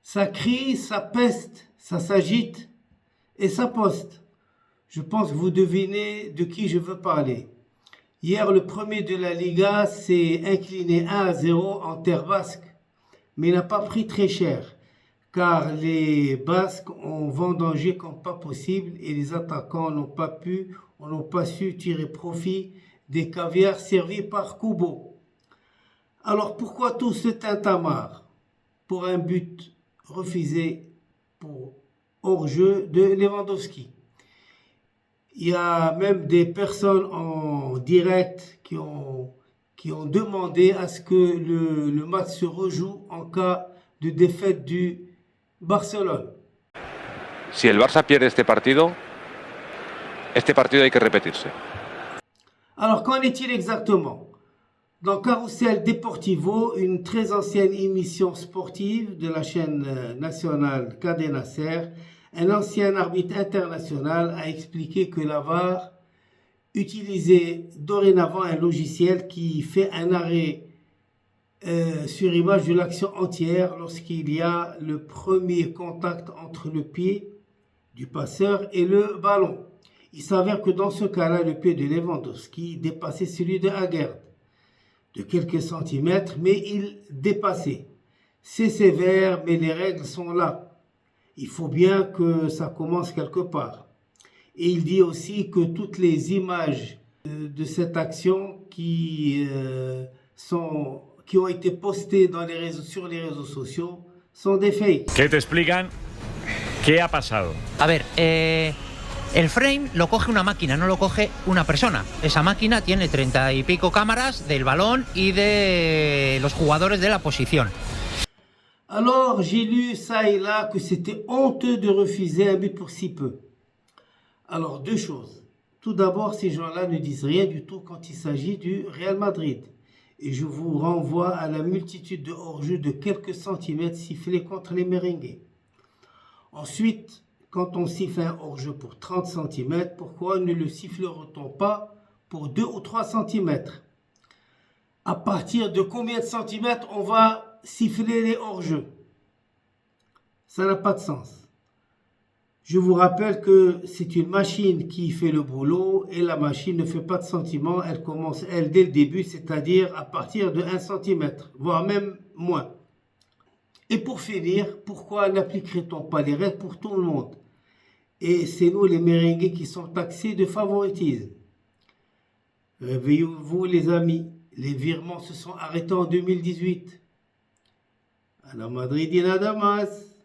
Ça crie, ça peste, ça s'agite et ça poste. Je pense que vous devinez de qui je veux parler. Hier, le premier de la Liga s'est incliné 1-0 en terre basque, mais il n'a pas pris très cher, car les Basques ont vendangé comme pas possible et les attaquants n'ont pas su tirer profit des caviars servis par Kubo. Alors pourquoi tout ce tintamarre pour un but refusé pour hors-jeu de Lewandowski? Il y a même des personnes en direct qui ont demandé à ce que le match se rejoue en cas de défaite du Barcelone. Si el Barça pierde este partido hay que repetirse. Alors, qu'en est-il exactement? Dans Carrousel Deportivo, une très ancienne émission sportive de la chaîne nationale Cadena Ser, un ancien arbitre international a expliqué que la VAR utilisait dorénavant un logiciel qui fait un arrêt sur image de l'action entière lorsqu'il y a le premier contact entre le pied du passeur et le ballon. Il s'avère que dans ce cas-là, le pied de Lewandowski dépassait celui de Haggard de quelques centimètres, mais il dépassait. C'est sévère, mais les règles sont là. Il faut bien que ça commence quelque part. Et il dit aussi que toutes les images de cette action qui ont été postées sur les réseaux sociaux sont des fakes. ¿Qué te explican? ¿Qué ha pasado? A ver, el frame lo coge una máquina, no lo coge una persona. Esa máquina tiene 30 y pico cámaras del balón y de los jugadores de la posición. Alors, j'ai lu ça et là que c'était honteux de refuser un but pour si peu. Alors, deux choses. Tout d'abord, ces gens-là ne disent rien du tout quand il s'agit du Real Madrid. Et je vous renvoie à la multitude de hors-jeux de quelques centimètres sifflés contre les merengues. Ensuite, quand on siffle un hors-jeu pour 30 cm, pourquoi ne le sifflera-t-on pas pour 2 ou 3 cm? À partir de combien de centimètres on va siffler les hors-jeux? Ça n'a pas de sens. Je vous rappelle que c'est une machine qui fait le boulot et la machine ne fait pas de sentiments. Elle commence, elle, dès le début, c'est-à-dire à partir de 1 cm, voire même moins. Et pour finir, pourquoi n'appliquerait-on pas les règles pour tout le monde? Et c'est nous les merengues qui sont taxés de favoritisme. Réveillez-vous les amis, les virements se sont arrêtés en 2018. A la Madrid y nada más.